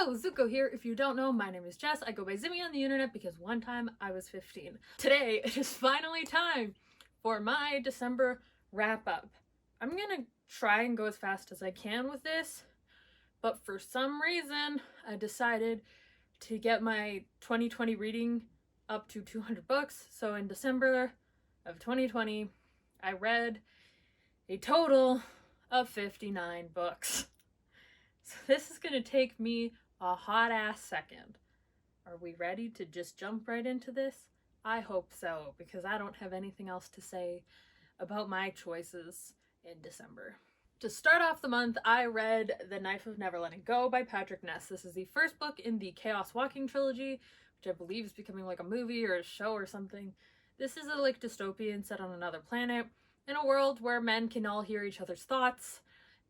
Hello, Zuko here. If you don't know, my name is Jess. I go by Zimmy on the internet because one time I was 15. Today, it is finally time for my December wrap-up. I'm gonna try and go as fast as I can with this, but for some reason, I decided to get my 2020 reading up to 200 books. So in December of 2020, I read a total of 59 books. So this is gonna take me a hot ass second. Are we ready to just jump right into this? I hope so, because I don't have anything else to say about my choices in December. To start off the month, I read The Knife of Never Letting Go by Patrick Ness. This is the first book in the Chaos Walking trilogy, which I believe is becoming like a movie or a show or something. This is a dystopian set on another planet, in a world where men can all hear each other's thoughts,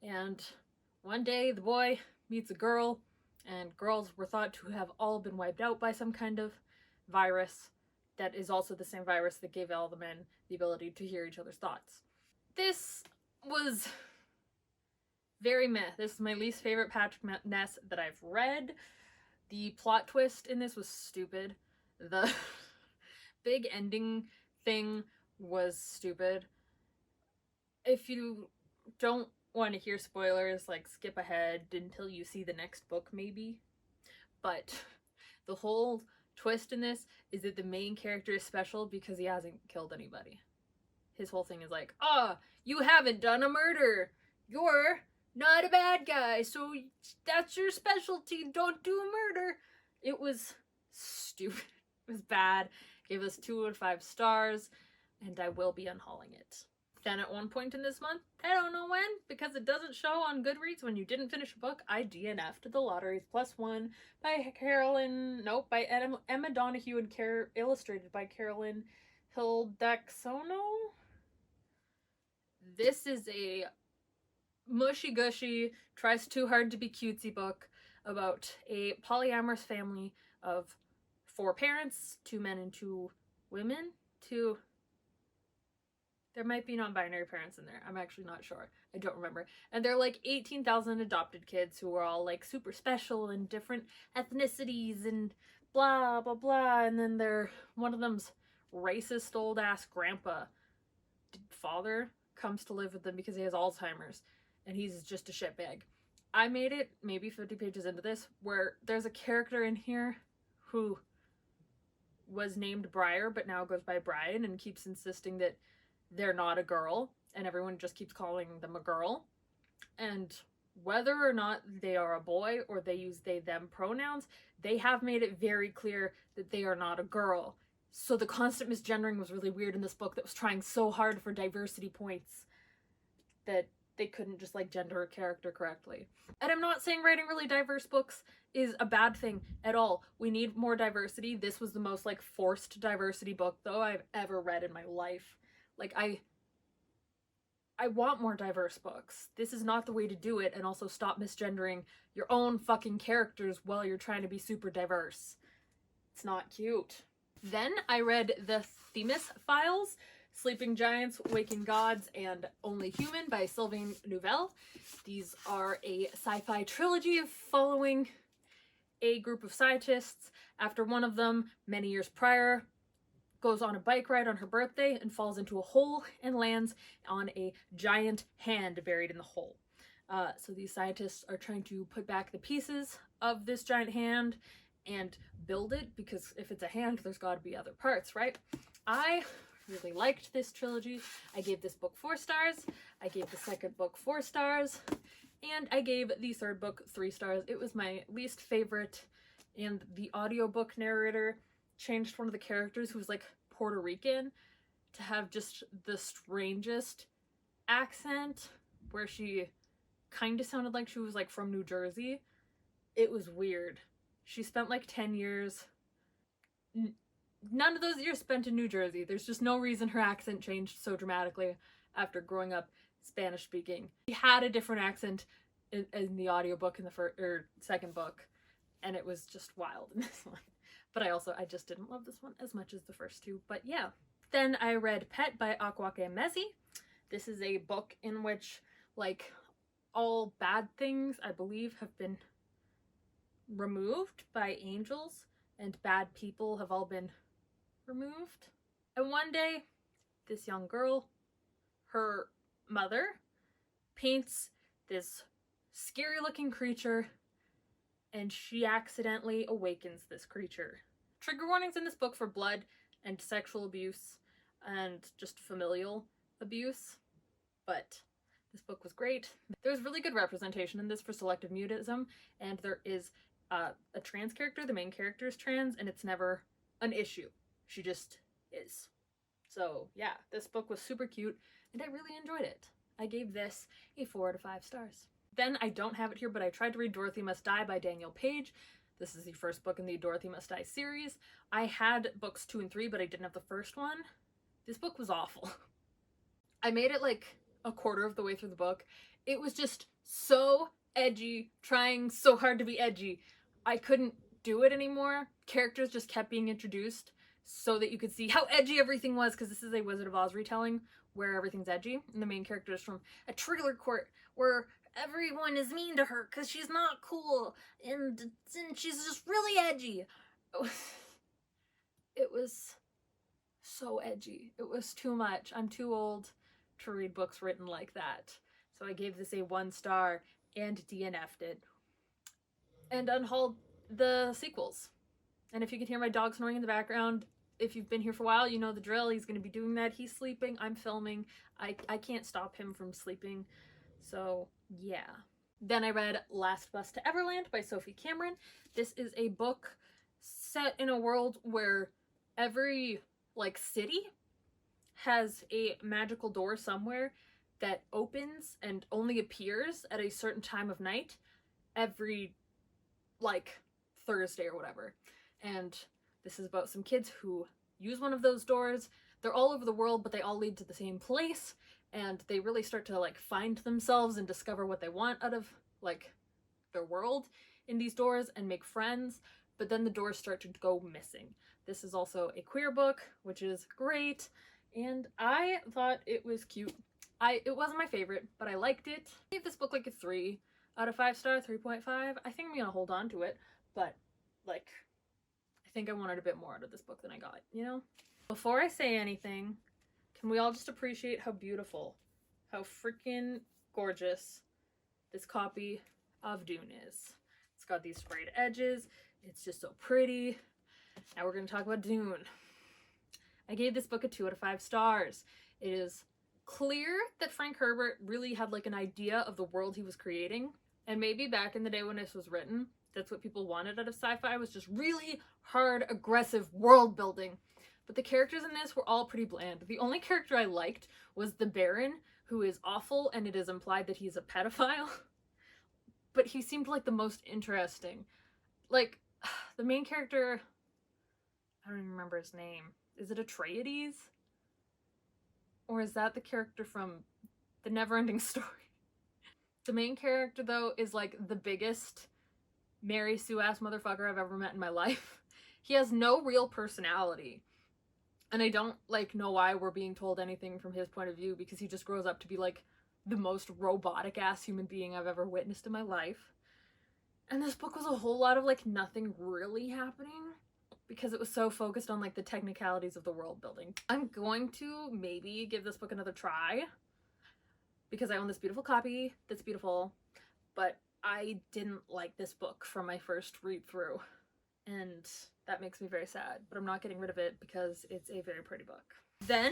and one day the boy meets a girl, and girls were thought to have all been wiped out by some kind of virus that is also the same virus that gave all the men the ability to hear each other's thoughts. This was very meh. This is my least favorite Patrick Ness that I've read. The plot twist in this was stupid. The big ending thing was stupid. If you don't want to hear spoilers, skip ahead until you see the next book maybe. But the whole twist in this is that the main character is special because he hasn't killed anybody. His whole thing is you haven't done a murder. You're not a bad guy, so that's your specialty. Don't do a murder. It was stupid. It was bad. Gave us 2 out of 5 stars, and I will be unhauling it. Then at one point in this month, I don't know when, because it doesn't show on Goodreads when you didn't finish a book, I DNF'd The Lotteries +1 by Emma Donoghue and illustrated by Carolyn Hildexono. This is a mushy-gushy, tries too hard to be cutesy book about a polyamorous family of 4 parents, 2 men and 2 women, there might be non-binary parents in there. I'm actually not sure. I don't remember. And they're 18,000 adopted kids who are all super special and different ethnicities and blah, blah, blah. And then one of them's racist old ass grandpa father comes to live with them because he has Alzheimer's and he's just a shitbag. I made it maybe 50 pages into this where there's a character in here who was named Briar but now goes by Brian and keeps insisting that they're not a girl, and everyone just keeps calling them a girl. And whether or not they are a boy or they use they them pronouns, they have made it very clear that they are not a girl. So the constant misgendering was really weird in this book that was trying so hard for diversity points that they couldn't just gender a character correctly. And I'm not saying writing really diverse books is a bad thing at all. We need more diversity. This was the most forced diversity book though I've ever read in my life. I want more diverse books. This is not the way to do it, and also stop misgendering your own fucking characters while you're trying to be super diverse. It's not cute. Then I read The Themis Files, Sleeping Giants, Waking Gods, and Only Human by Sylvain Neuvel. These are a sci-fi trilogy following a group of scientists after one of them, many years prior, goes on a bike ride on her birthday and falls into a hole and lands on a giant hand buried in the hole. So these scientists are trying to put back the pieces of this giant hand and build it, because if it's a hand, there's got to be other parts, right? I really liked this trilogy. I gave this book 4 stars. I gave the second book 4 stars. And I gave the third book 3 stars. It was my least favorite, and the audiobook narrator changed one of the characters who was Puerto Rican to have just the strangest accent where she kind of sounded like she was from New Jersey. It was weird. She spent 10 years. None of those years spent in New Jersey. There's just no reason her accent changed so dramatically after growing up Spanish speaking. She had a different accent in the audiobook in the second book, and it was just wild in this one. But I just didn't love this one as much as the first 2. But yeah. Then I read Pet by Akwake Mezi. This is a book in which, all bad things, I believe, have been removed by angels, and bad people have all been removed. And one day, this young girl, her mother, paints this scary looking creature, and she accidentally awakens this creature. Trigger warnings in this book for blood and sexual abuse and just familial abuse, but this book was great. There's really good representation in this for selective mutism, and there is a trans character. The main character is trans, and it's never an issue. She just is. So yeah, this book was super cute, and I really enjoyed it. I gave this a 4 out of 5 stars. Then I don't have it here, but I tried to read Dorothy Must Die by Daniel Page. This is the first book in the Dorothy Must Die series. I had books 2 and 3, but I didn't have the first one. This book was awful. I made it like a quarter of the way through the book. It was just so edgy, trying so hard to be edgy. I couldn't do it anymore. Characters just kept being introduced so that you could see how edgy everything was, because this is a Wizard of Oz retelling where everything's edgy, and the main character is from a trailer court where everyone is mean to her because she's not cool, and she's just really edgy. It was so edgy. It was too much. I'm too old to read books written like that. So I gave this a 1 star and DNF'd it. And unhauled the sequels. And if you can hear my dog snoring in the background, if you've been here for a while, you know the drill. He's going to be doing that. He's sleeping. I'm filming. I can't stop him from sleeping. So yeah. Then I read Last Bus to Everland by Sophie Cameron. This is a book set in a world where every city has a magical door somewhere that opens and only appears at a certain time of night every Thursday or whatever. And this is about some kids who use one of those doors. They're all over the world, but they all lead to the same place, and they really start to find themselves and discover what they want out of their world in these doors and make friends. But then the doors start to go missing. This is also a queer book, which is great, and I thought it was cute. It wasn't my favorite, but I liked it. I gave this book a 3 out of 5 stars, 3.5. I think I'm gonna hold on to it, but I think I wanted a bit more out of this book than I got, you know? Before I say anything, can we all just appreciate how beautiful, how freaking gorgeous this copy of Dune is? It's got these sprayed edges. It's just so pretty. Now we're going to talk about Dune. I gave this book a 2 out of 5 stars. It is clear that Frank Herbert really had an idea of the world he was creating. And maybe back in the day when this was written, that's what people wanted out of sci-fi, was just really hard, aggressive world building. But the characters in this were all pretty bland. The only character I liked was the Baron, who is awful, and it is implied that he's a pedophile. But he seemed the most interesting. The main character, I don't even remember his name. Is it Atreides? Or is that the character from The Neverending Story? The main character, though, is the biggest Mary Sue-ass motherfucker I've ever met in my life. He has no real personality. And I don't, know why we're being told anything from his point of view, because he just grows up to be, the most robotic-ass human being I've ever witnessed in my life. And this book was a whole lot of, nothing really happening, because it was so focused on, the technicalities of the world building. I'm going to maybe give this book another try, because I own this beautiful copy that's beautiful, but I didn't like this book from my first read through, and that makes me very sad, but I'm not getting rid of it because it's a very pretty book. Then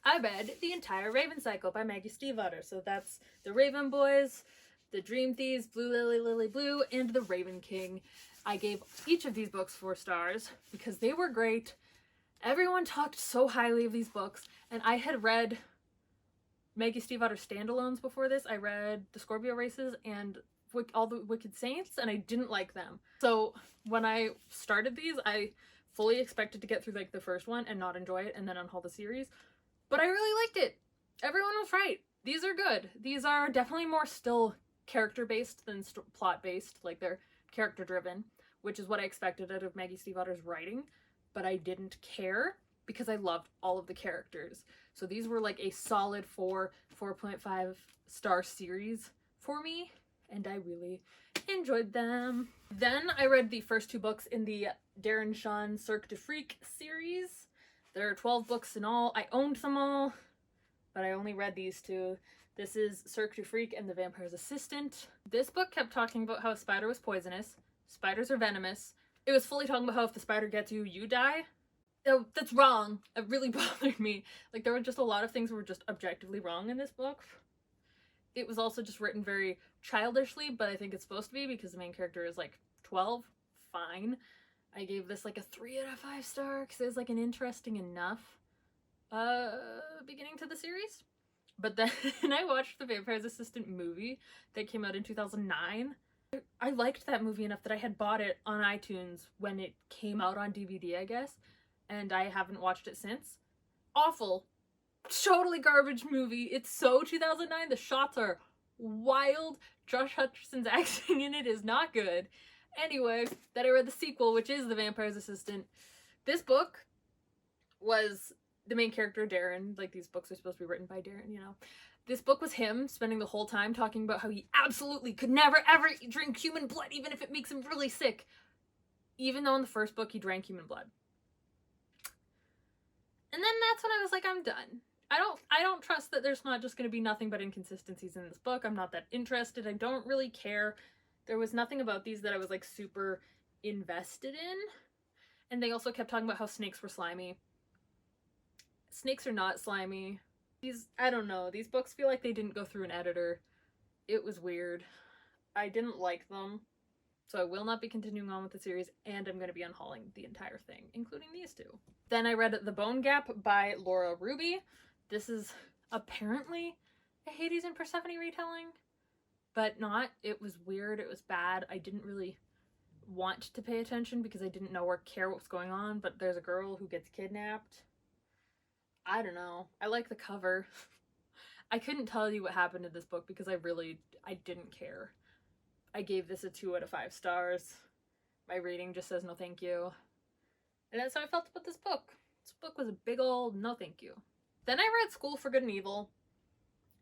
I read the entire Raven cycle by Maggie Stiefvater. So that's The Raven Boys, The Dream Thieves, Blue Lily, Lily Blue, and The Raven King. I gave each of these books 4 stars because they were great. Everyone talked so highly of these books, and I had read Maggie Stiefvater standalones before this. I read The Scorpio Races and all the Wicked Saints, and I didn't like them. So when I started these, I fully expected to get through the first one and not enjoy it and then unhaul the series. But I really liked it. Everyone was right. These are good. These are definitely more still character-based than plot-based. They're character-driven, which is what I expected out of Maggie Stiefvater's writing. But I didn't care because I loved all of the characters. So these were a solid 4.5 star series for me. And I really enjoyed them. Then I read the first 2 books in the Darren Shan Cirque du Freak series. There are 12 books in all. I owned them all, but I only read these 2. This is Cirque du Freak and the Vampire's Assistant. This book kept talking about how a spider was poisonous. Spiders are venomous. It was fully talking about how if the spider gets you, you die. Oh, that's wrong. It really bothered me. Like, there were just a lot of things that were just objectively wrong in this book. It was also just written very childishly, but I think it's supposed to be because the main character is like 12. Fine. I gave this like a 3 out of 5 stars because it was like an interesting enough beginning to the series. But then I watched the Vampire's Assistant movie that came out in 2009. I liked that movie enough that I had bought it on iTunes when it came out on DVD, I guess, and I haven't watched it since. Awful. Totally garbage movie. It's so 2009. The shots are wild. Josh Hutcherson's acting in it is not good. Anyway, then I read the sequel, which is The Vampire's Assistant. This book was the main character, Darren. Like, these books are supposed to be written by Darren, you know. This book was him spending the whole time talking about how he absolutely could never ever drink human blood, even if it makes him really sick. Even though in the first book he drank human blood. And then that's when I was like, I'm done. I don't trust that there's not just going to be nothing but inconsistencies in this book. I'm not that interested. I don't really care. There was nothing about these that I was like super invested in. And they also kept talking about how snakes were slimy. Snakes are not slimy. I don't know, these books feel like they didn't go through an editor. It was weird. I didn't like them. So I will not be continuing on with the series, and I'm going to be unhauling the entire thing, including these 2. Then I read The Bone Gap by Laura Ruby. This is apparently a Hades and Persephone retelling, but not. It was weird. It was bad. I didn't really want to pay attention because I didn't know or care what was going on, but there's a girl who gets kidnapped. I don't know. I like the cover. I couldn't tell you what happened in this book because I didn't care. I gave this a 2 out of 5 stars. My rating just says no thank you. And that's how I felt about this book. This book was a big old no thank you. Then I read School for Good and Evil,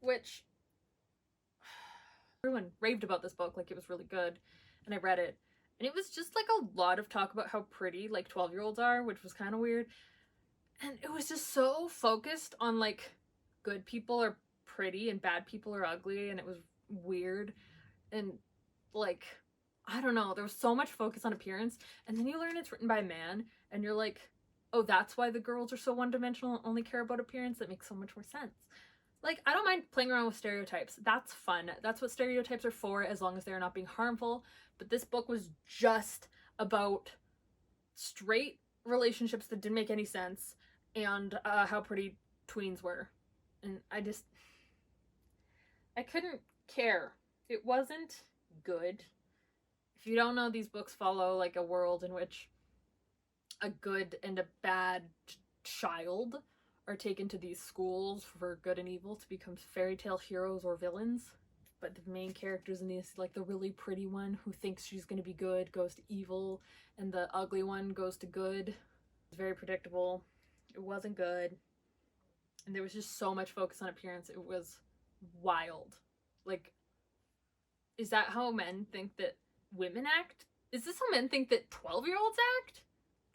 which everyone raved about this book, like it was really good. And I read it. And it was just like a lot of talk about how pretty like 12-year-olds are, which was kind of weird. And it was just so focused on like good people are pretty and bad people are ugly, and it was weird. And like, I don't know, there was so much focus on appearance, and then you learn it's written by a man, and you're like, oh, that's why the girls are so one-dimensional and only care about appearance? That makes so much more sense. Like, I don't mind playing around with stereotypes. That's fun. That's what stereotypes are for, as long as they're not being harmful. But this book was just about straight relationships that didn't make any sense, and how pretty tweens were. And I couldn't care. It wasn't good. If you don't know, these books follow like a world in which a good and a bad child are taken to these schools for good and evil to become fairy tale heroes or villains. But the main characters in these, like the really pretty one who thinks she's gonna be good goes to evil, and the ugly one goes to good. It's very predictable. It wasn't good. And there was just so much focus on appearance. It was wild. Like, is that how men think that women act? Is this how men think that 12-year-olds act?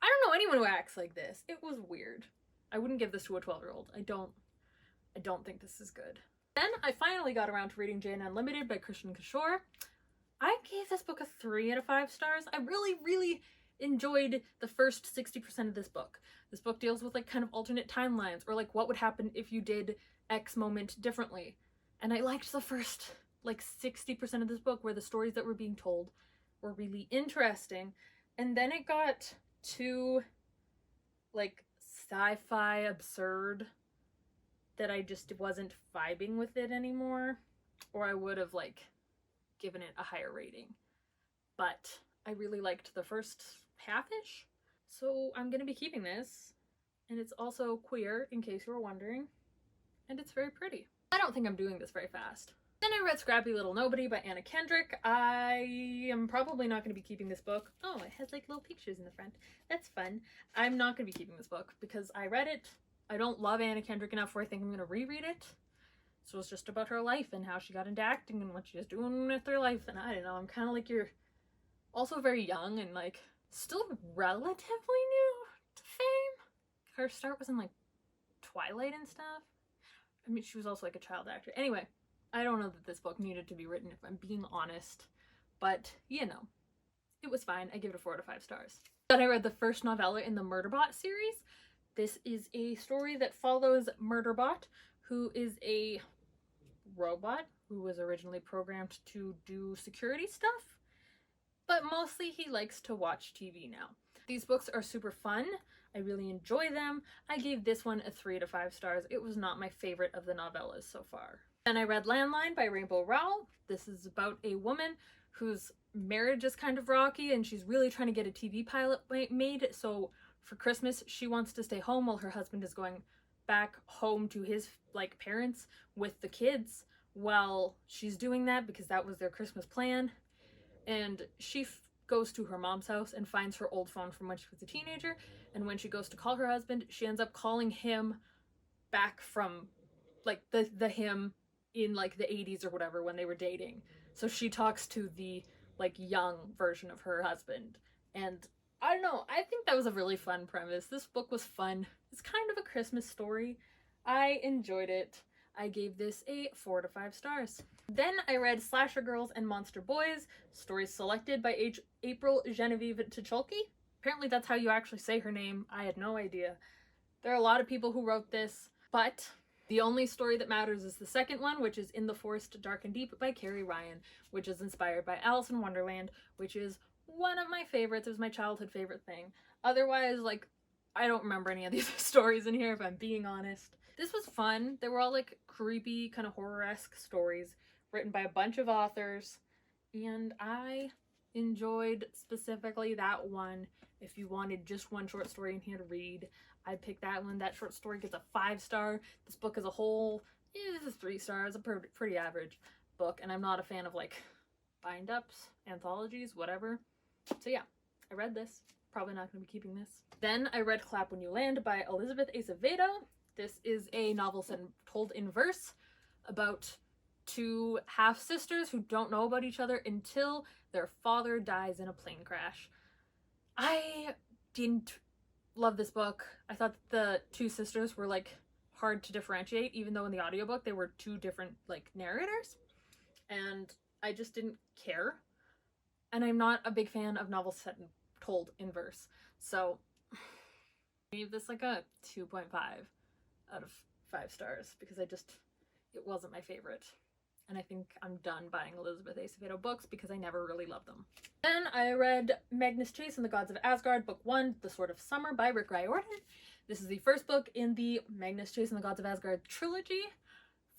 I don't know anyone who acts like this. It was weird. I wouldn't give this to a 12-year-old. I don't think this is good. Then I finally got around to reading Jane Unlimited by Christian Kishore. I gave this book a 3 out of 5 stars. I really enjoyed the first 60% of this book. This book deals with like kind of alternate timelines, or like what would happen if you did X moment differently. And I liked the first like 60% of this book, where the stories that were being told were really interesting. And then it got too like sci-fi absurd that I just wasn't vibing with it anymore, or I would have like given it a higher rating. But I really liked the first half-ish, so I'm gonna be keeping this. And it's also queer, in case you were wondering, and it's very pretty. I don't think I'm doing this very fast. Then I read Scrappy Little Nobody by Anna Kendrick. I am probably not going to be keeping this book. Oh, it has like little pictures in the front. That's fun. I'm not going to be keeping this book because I read it. I don't love Anna Kendrick enough where I think I'm going to reread it. So it's just about her life and how she got into acting and what she was doing with her life. And I don't know, I'm kind of like, you're also very young and like still relatively new to fame. Her start was in like Twilight and stuff. I mean, she was also like a child actor. Anyway, I don't know that this book needed to be written, if I'm being honest, but you know, it was fine. I give it a 4 out of 5 stars. Then I read the first novella in the Murderbot series. This is a story that follows Murderbot, who is a robot who was originally programmed to do security stuff, but mostly he likes to watch TV now. These books are super fun. I really enjoy them. I gave this one a 3 out of 5 stars. It was not my favorite of the novellas so far. Then I read Landline by Rainbow Rowell. This is about a woman whose marriage is kind of rocky and she's really trying to get a TV pilot made. So for Christmas, she wants to stay home while her husband is going back home to his like parents with the kids while she's doing that because that was their Christmas plan. And she goes to her mom's house and finds her old phone from when she was a teenager. And when she goes to call her husband, she ends up calling him back from like the him in like the 80s or whatever when they were dating. So she talks to the like young version of her husband. And I don't know, I think that was a really fun premise. This book was fun. It's kind of a Christmas story. I enjoyed it. I gave this a 4 out of 5 stars. Then I read Slasher Girls and Monster Boys, stories selected by April Genevieve Tucholke. Apparently that's how you actually say her name. I had no idea. There are a lot of people who wrote this, but the only story that matters is the second one, which is In the Forest Dark and Deep by Carrie Ryan, which is inspired by Alice in Wonderland, which is one of my favorites. It was my childhood favorite thing. Otherwise, like, I don't remember any of these stories in here, if I'm being honest. This was fun. They were all like creepy, kind of horror-esque stories written by a bunch of authors, and I enjoyed specifically that one. If you wanted just one short story in here to read, I'd pick that one. That short story gets a 5-star. This book as a whole is 3 stars. A pretty average book, and I'm not a fan of like bind-ups, anthologies, whatever. So yeah, I read this. Probably not going to be keeping this. Then I read Clap When You Land by Elizabeth Acevedo. This is a novel told in verse about 2 half-sisters who don't know about each other until their father dies in a plane crash. I didn't love this book. I thought the 2 sisters were like hard to differentiate, even though in the audiobook they were 2 different like narrators, and I just didn't care. And I'm not a big fan of novels told in verse, so I gave this like a 2.5 out of 5 stars because it wasn't my favorite. And I think I'm done buying Elizabeth Acevedo books because I never really loved them. Then I read Magnus Chase and the Gods of Asgard, Book 1, The Sword of Summer by Rick Riordan. This is the first book in the Magnus Chase and the Gods of Asgard trilogy,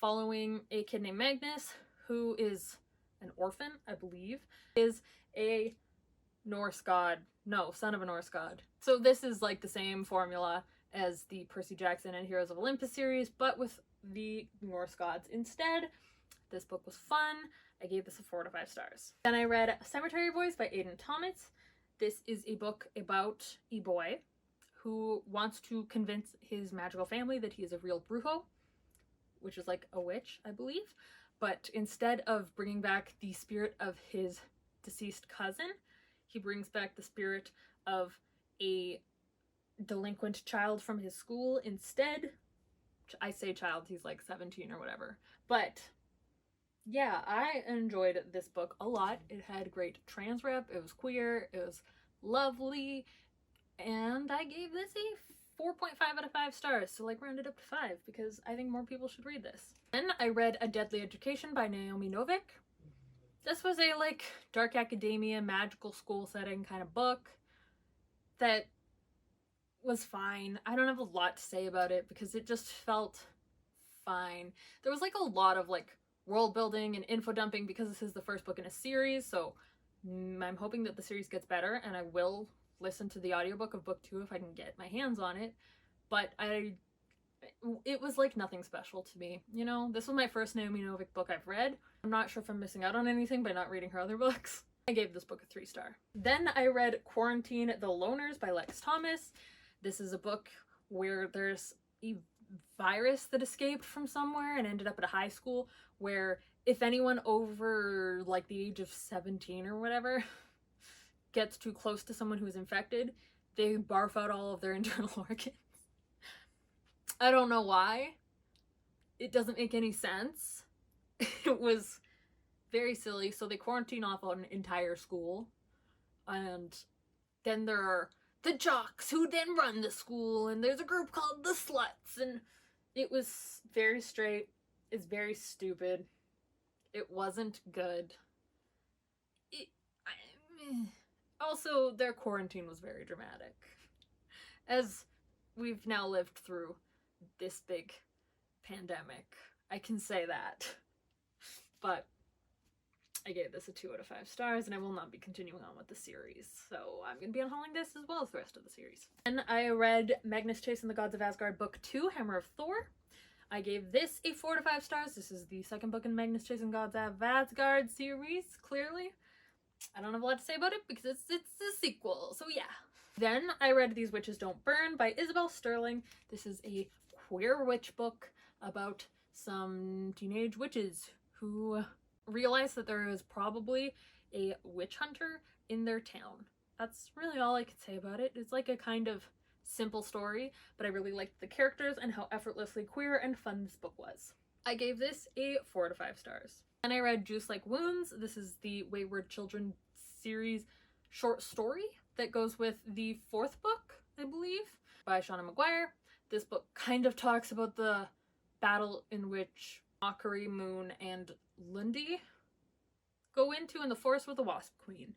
following a kid named Magnus, who is an orphan, I believe, is a Norse god. No, son of a Norse god. So this is like the same formula as the Percy Jackson and Heroes of Olympus series, but with the Norse gods instead. This book was fun. I gave this a 4 out of 5 stars. Then I read Cemetery Boys by Aidan Thomas. This is a book about a boy who wants to convince his magical family that he is a real brujo, which is like a witch, I believe. But instead of bringing back the spirit of his deceased cousin, he brings back the spirit of a delinquent child from his school instead. I say child, he's like 17 or whatever. But yeah, I enjoyed this book a lot. It had great trans rep, it was queer, it was lovely, and I gave this a 4.5 out of 5 stars, so like round it up to 5 because I think more people should read this. Then I read A Deadly Education by Naomi Novik. This was a like dark academia, magical school setting kind of book that was fine. I don't have a lot to say about it because it just felt fine. There was like a lot of like world building and info dumping because this is the first book in a series, so I'm hoping that the series gets better, and I will listen to the audiobook of book 2 if I can get my hands on it. But it was like nothing special to me, you know? This was my first Naomi Novik book I've read. I'm not sure if I'm missing out on anything by not reading her other books. I gave this book a 3 star. Then I read Quarantine the Loners by Lex Thomas. This is a book where there's a virus that escaped from somewhere and ended up at a high school where if anyone over like the age of 17 or whatever gets too close to someone who is infected, they barf out all of their internal organs. I don't know why. It doesn't make any sense. It was very silly. So they quarantine off an entire school. And then there are the jocks who then run the school. And there's a group called the sluts. And it was very straight. It's very stupid. It wasn't good. Also, their quarantine was very dramatic. As we've now lived through this big pandemic, I can say that. But I gave this a 2 out of 5 stars, and I will not be continuing on with the series. So I'm going to be unhauling this as well as the rest of the series. And I read Magnus Chase and the Gods of Asgard Book 2, Hammer of Thor. I gave this a 4 to 5 stars. This is the second book in Magnus Chase and Gods of Asgard series, clearly. I don't have a lot to say about it because it's a sequel, so yeah. Then I read These Witches Don't Burn by Isabel Sterling. This is a queer witch book about some teenage witches who realize that there is probably a witch hunter in their town. That's really all I could say about it. It's like a kind of simple story, but I really liked the characters and how effortlessly queer and fun this book was. I gave this a 4 to 5 stars. And I read Juice Like Wounds. This is the Wayward Children series short story that goes with the 4th book, I believe, by Shauna McGuire. This book kind of talks about the battle in which Mockery, Moon, and Lundy go into in the Forest with the Wasp Queen.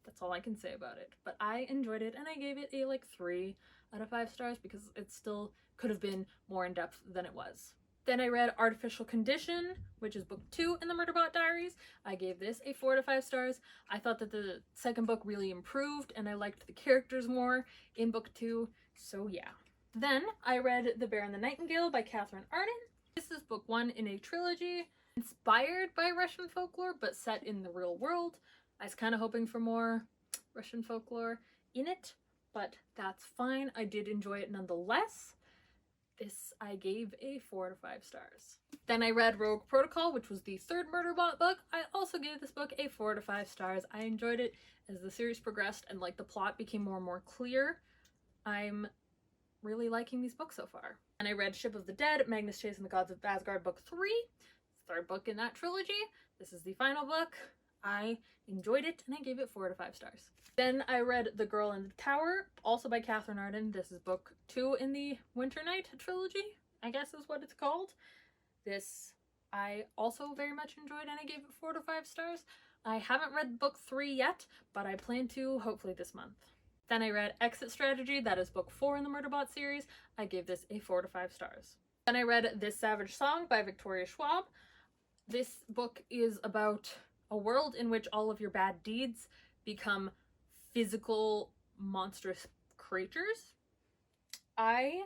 That's all I can say about it. But I enjoyed it, and I gave it a 3 out of 5 stars because it still could have been more in-depth than it was. Then I read Artificial Condition, which is book 2 in the Murderbot Diaries. I gave this a 4 to 5 stars. I thought that the second book really improved, and I liked the characters more in book 2, so yeah. Then I read The Bear and the Nightingale by Catherine Arden. This is book 1 in a trilogy, inspired by Russian folklore, but set in the real world. I was kind of hoping for more Russian folklore in it, but that's fine. I did enjoy it nonetheless. This I gave a 4 to 5 stars. Then I read Rogue Protocol, which was the 3rd Murderbot book. I also gave this book a 4 to 5 stars. I enjoyed it as the series progressed and like the plot became more and more clear. I'm really liking these books so far. And I read Ship of the Dead, Magnus Chase and the Gods of Asgard book 3, 3rd book in that trilogy. This is the final book. I enjoyed it and I gave it 4 to 5 stars. Then I read The Girl in the Tower, also by Catherine Arden. This is book 2 in the Winter Night trilogy, I guess is what it's called. This I also very much enjoyed and I gave it 4 to 5 stars. I haven't read book 3 yet, but I plan to hopefully this month. Then I read Exit Strategy, that is book 4 in the Murderbot series. I gave this a 4 to 5 stars. Then I read This Savage Song by Victoria Schwab. This book is about a world in which all of your bad deeds become physical, monstrous creatures. I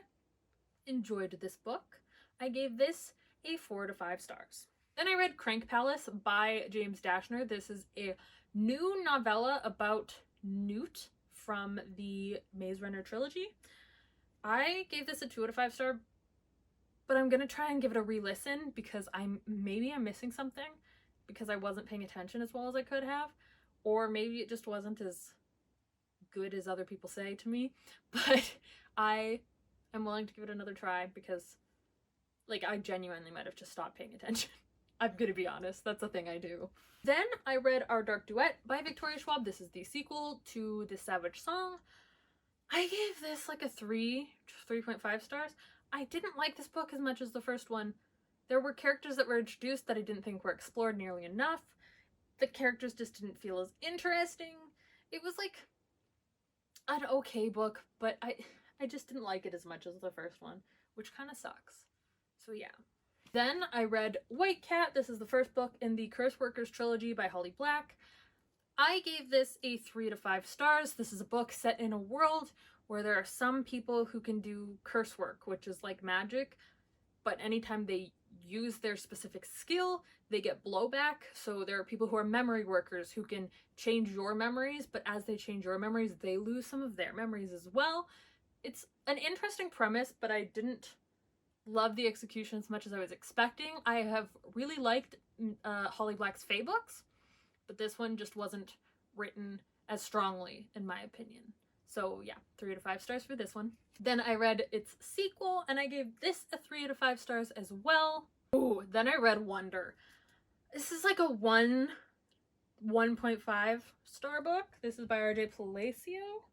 enjoyed this book. I gave this a 4 to 5 stars. Then I read Crank Palace by James Dashner. This is a new novella about Newt from the Maze Runner trilogy. I gave this a 2 out of 5 star, but I'm gonna try and give it a re-listen because maybe I'm missing something because I wasn't paying attention as well as I could have, or maybe it just wasn't as good as other people say to me, but I am willing to give it another try because I genuinely might have just stopped paying attention. I'm gonna be honest, that's a thing I do. Then I read Our Dark Duet by Victoria Schwab. This is the sequel to The Savage Song. I gave this a 3.5 stars. I didn't like this book as much as the first one. There were characters that were introduced that I didn't think were explored nearly enough. The characters just didn't feel as interesting. It was an okay book, but I just didn't like it as much as the first one, which kind of sucks. So yeah. Then I read White Cat. This is the first book in the Curse Workers trilogy by Holly Black. I gave this a 3 to 5 stars. This is a book set in a world where there are some people who can do curse work, which is like magic, but anytime they use their specific skill, they get blowback. So there are people who are memory workers who can change your memories, but as they change your memories, they lose some of their memories as well. It's an interesting premise, but I didn't love the execution as much as I was expecting. I have really liked Holly Black's Fae books, but this one just wasn't written as strongly, in my opinion. So yeah, 3 out of 5 stars for this one. Then I read its sequel, and I gave this a 3 out of 5 stars as well. Ooh, then I read Wonder. This is like a 1.5 star book. This is by R.J. Palacio.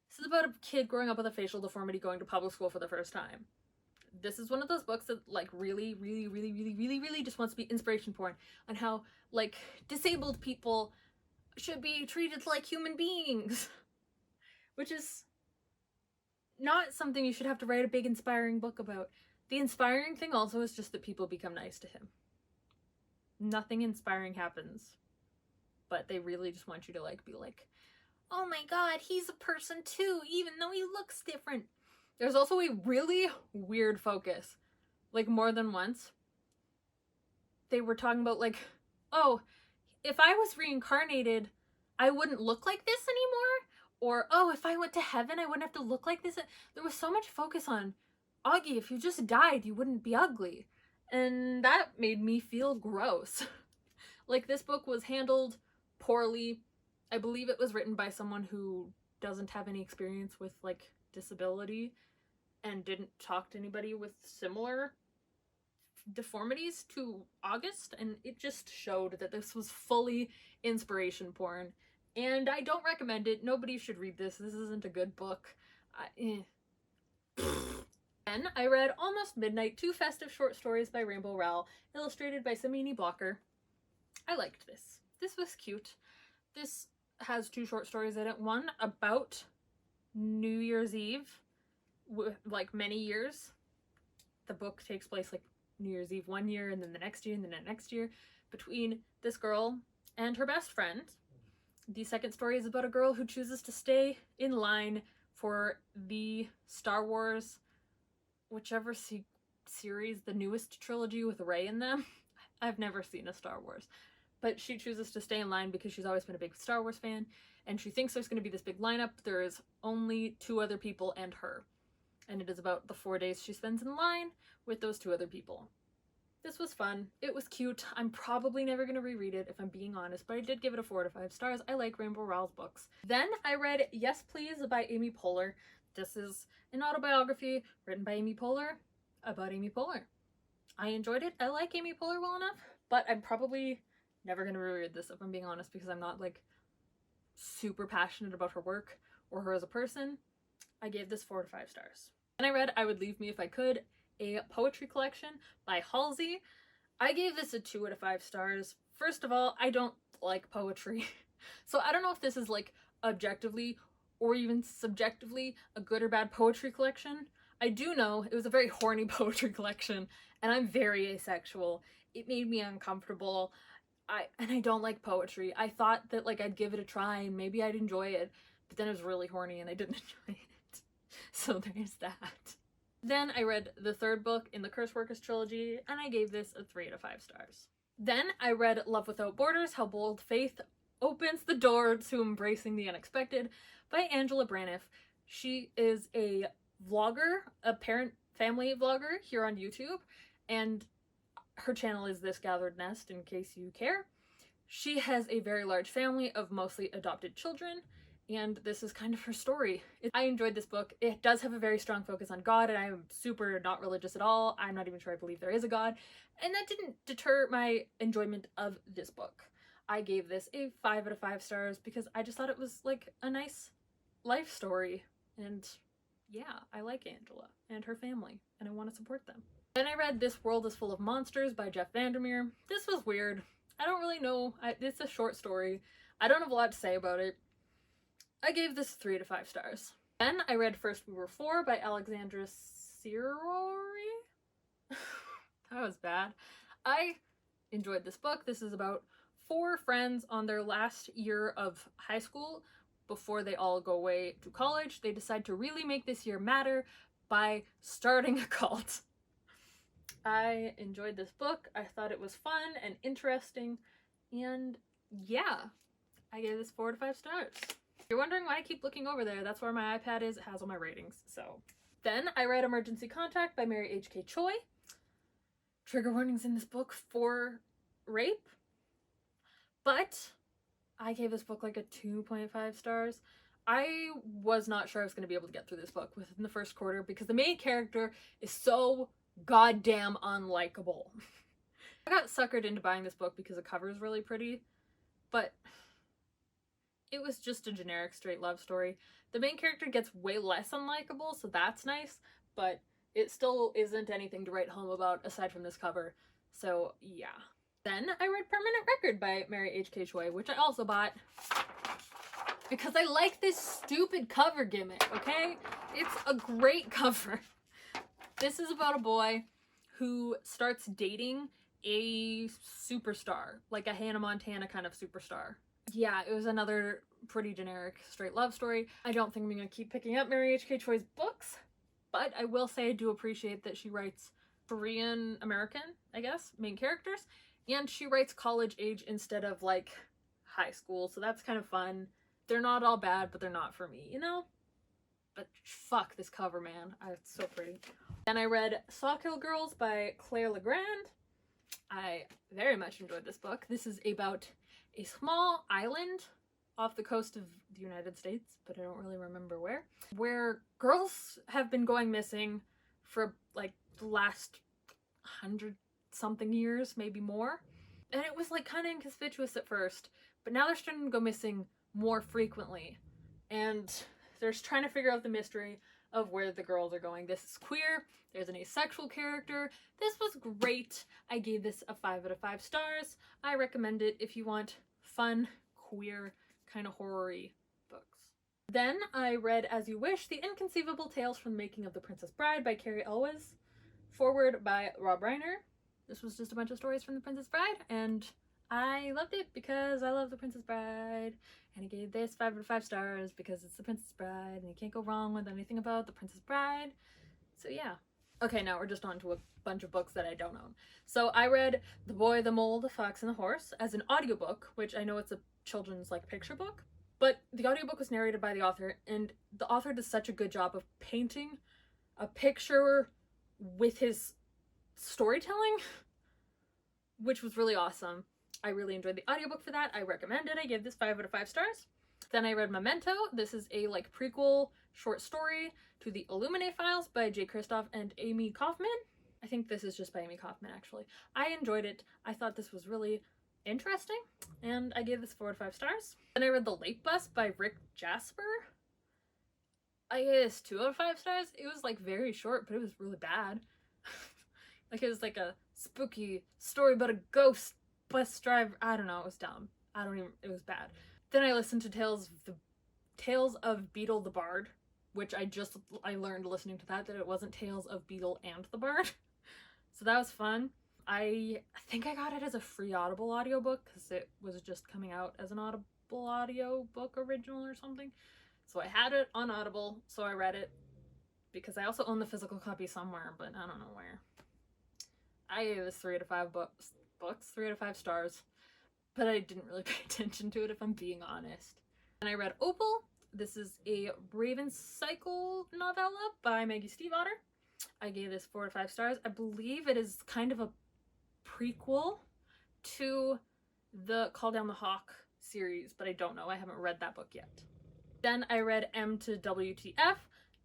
This is about a kid growing up with a facial deformity going to public school for the first time. This is one of those books that like really just wants to be inspiration porn on how like disabled people should be treated like human beings. Which is not something you should have to write a big inspiring book about. The inspiring thing also is just that people become nice to him. Nothing inspiring happens, but they really just want you to like be like, oh my god, he's a person too, even though he looks different. There's also a really weird focus. Like more than once, they were talking about like, oh, if I was reincarnated, I wouldn't look like this anymore. Or, oh, if I went to heaven, I wouldn't have to look like this. There was so much focus on, Augie, if you just died, you wouldn't be ugly. And that made me feel gross. Like, this book was handled poorly. I believe it was written by someone who doesn't have any experience with, like, disability and didn't talk to anybody with similar deformities to August. And it just showed that this was fully inspiration porn. And I don't recommend it. Nobody should read this. This isn't a good book. Then I read Almost Midnight, 2 festive short stories by Rainbow Rowell, illustrated by Samini Blocker. I liked this. This was cute. This has 2 short stories in it. One about New Year's Eve, like many years. The book takes place like New Year's Eve one year, and then the next year, and then the next year, between this girl and her best friend. The second story is about a girl who chooses to stay in line for the Star Wars, whichever series, the newest trilogy with Rey in them. I've never seen a Star Wars. But she chooses to stay in line because she's always been a big Star Wars fan, and she thinks there's going to be this big lineup. There is only 2 other people and her. And it is about the 4 days she spends in line with those 2 other people. This was fun. It was cute. I'm probably never going to reread it if I'm being honest, but I did give it a 4 out of 5 stars. I like Rainbow Rowell's books. Then I read Yes Please by Amy Poehler. This is an autobiography written by Amy Poehler about Amy Poehler. I enjoyed it. I like Amy Poehler well enough, but I'm probably never going to reread this if I'm being honest because I'm not like super passionate about her work or her as a person. I gave this 4 out of 5 stars. Then I read I Would Leave Me If I Could, a poetry collection by Halsey. I gave this a 2 out of 5 stars. First of all, I don't like poetry. So I don't know if this is like objectively or even subjectively a good or bad poetry collection. I do know it was a very horny poetry collection, and I'm very asexual. It made me uncomfortable. And I don't like poetry. I thought that like I'd give it a try and maybe I'd enjoy it, but then it was really horny and I didn't enjoy it. So there's that. Then I read the 3rd book in the Curse Workers trilogy, and I gave this a 3 out of 5 stars. Then I read Love Without Borders, How Bold Faith Opens the Door to Embracing the Unexpected by Angela Braniff. She is a vlogger, a parent family vlogger here on YouTube, and her channel is This Gathered Nest, in case you care. She has a very large family of mostly adopted children, and this is kind of her story. I enjoyed this book. It does have a very strong focus on God, and I'm super not religious at all. I'm not even sure I believe there is a God, and that didn't deter my enjoyment of this book. I gave this a 5 out of 5 stars because I just thought it was like a nice life story, and yeah, I like Angela and her family, and I want to support them. Then I read This World is Full of Monsters by Jeff Vandermeer. This was weird. I don't really know. It's a short story. I don't have a lot to say about it. I gave this 3 out of 5 stars. Then I read First We Were Four by Alexandra Sirori. That was bad. I enjoyed this book. This is about 4 friends on their last year of high school before they all go away to college. They decide to really make this year matter by starting a cult. I enjoyed this book. I thought it was fun and interesting, and yeah, I gave this 4 out of 5 stars. If you're wondering why I keep looking over there, that's where my iPad is. It has all my ratings, so Then I read Emergency Contact by Mary H.K. Choi. Trigger warnings in this book for rape, but I gave this book like a 2.5 stars. I was not sure I was going to be able to get through this book within the first quarter because the main character is so goddamn unlikable. I got suckered into buying this book because the cover is really pretty, but it was just a generic straight love story. The main character gets way less unlikable, so that's nice, but it still isn't anything to write home about aside from this cover. So yeah. Then I read Permanent Record by Mary H.K. Choi, which I also bought because I like this stupid cover gimmick, okay? It's a great cover. This is about a boy who starts dating a superstar, like a Hannah Montana kind of superstar. Yeah, it was another pretty generic straight love story. I don't think I'm gonna keep picking up Mary H.K. Choi's books, but I will say I do appreciate that she writes Korean American, I guess, main characters, and she writes college age instead of like high school, so that's kind of fun. They're not all bad, but they're not for me, you know? But fuck this cover, man. It's so pretty. Then I read Sawkill Girls by Claire Legrand. I very much enjoyed this book. This is about a small island off the coast of the United States, but I don't really remember where girls have been going missing for like the last 100-something years, maybe more. And it was like kind of inconspicuous at first, but now they're starting to go missing more frequently. And they're trying to figure out the mystery of where the girls are going. This is queer. There's an asexual character. This was great. I gave this a 5 out of 5 stars. I recommend it if you want fun, queer, kind of horror-y books. Then I read As You Wish, The Inconceivable Tales from the Making of the Princess Bride by Carrie Elwes. Forward by Rob Reiner. This was just a bunch of stories from The Princess Bride, and I loved it because I love The Princess Bride. And I gave this 5 out of 5 stars because it's The Princess Bride, and you can't go wrong with anything about The Princess Bride. So yeah. Okay, now we're just on to a bunch of books that I don't own. So I read The Boy, the Mole, the Fox, and the Horse as an audiobook, which I know it's a children's like picture book, but the audiobook was narrated by the author, and the author does such a good job of painting a picture with his storytelling, which was really awesome. I really enjoyed the audiobook for that. I recommend it. I gave this 5 out of 5 stars. Then I read Memento. This is a like prequel short story to the Illuminae Files by Jay Kristoff and Amy Kaufman. I think this is just by Amy Kaufman, actually. I enjoyed it. I thought this was really interesting, and I gave this 4 out of 5 stars. Then I read The Late Bus by Rick Jasper. I gave this 2 out of 5 stars. It was like very short, but it was really bad. Like it was like a spooky story about a ghost bus driver. I don't know, it was dumb. It was bad. Then I listened to Tales of Beetle the Bard, which I learned listening to that it wasn't Tales of Beetle and the Bard. So that was fun. I think I got it as a free Audible audiobook because it was just coming out as an Audible audiobook original or something. So I had it on Audible, so I read it because I also own the physical copy somewhere, but I don't know where. I gave this 3 out of 5 books, 3 out of 5 stars, but I didn't really pay attention to it if I'm being honest. And I read Opal. This is a Raven Cycle novella by Maggie Stiefvater. I gave this 4 out of 5 stars. I believe it is kind of a prequel to the Call Down the Hawk series, but I don't know. I haven't read that book yet. Then I read M to WTF,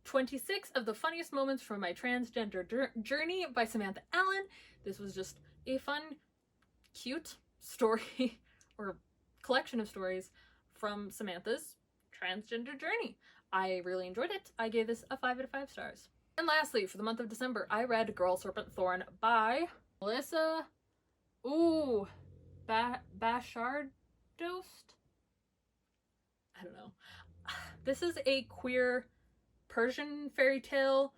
26 of the Funniest Moments from My Transgender Journey by Samantha Allen. This was just a fun, cute story or collection of stories from Samantha's transgender journey. I really enjoyed it. I gave this a 5 out of 5 stars. And lastly, for the month of December, I read Girl Serpent Thorn by Melissa Bashard Dost? I don't know. This is a queer Persian fairy tale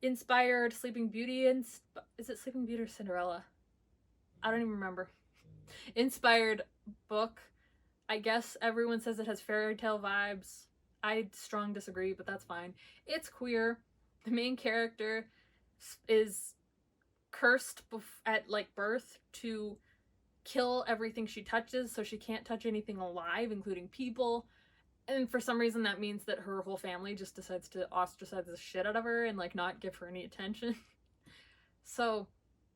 inspired Sleeping Beauty is it Sleeping Beauty or Cinderella? I don't even remember. Inspired book. I guess everyone says it has fairy tale vibes. I strong disagree, but that's fine. It's queer. The main character is cursed at like birth to kill everything she touches, so she can't touch anything alive, including people. And for some reason that means that her whole family just decides to ostracize the shit out of her and like not give her any attention. So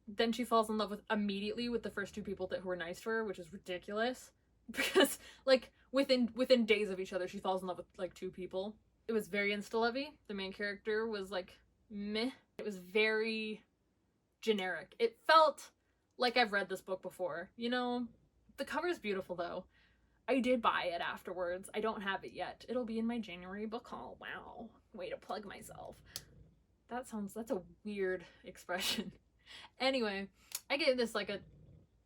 then she falls in love immediately with the first two people who were nice to her, which is ridiculous. Because like within days of each other, she falls in love with like two people. It was very insta-lovey. The main character was like meh. It was very generic. It felt like I've read this book before, you know? The cover's beautiful though. I did buy it afterwards. I don't have it yet. It'll be in my January book haul. Wow. Way to plug myself. That's a weird expression. Anyway, I gave this like a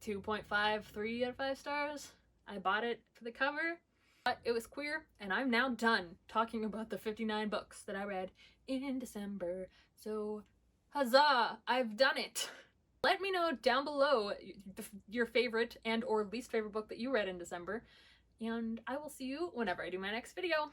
2.5, 3 out of 5 stars. I bought it for the cover, but it was queer, and I'm now done talking about the 59 books that I read in December. So, huzzah! I've done it! Let me know down below your favorite and or least favorite book that you read in December, and I will see you whenever I do my next video.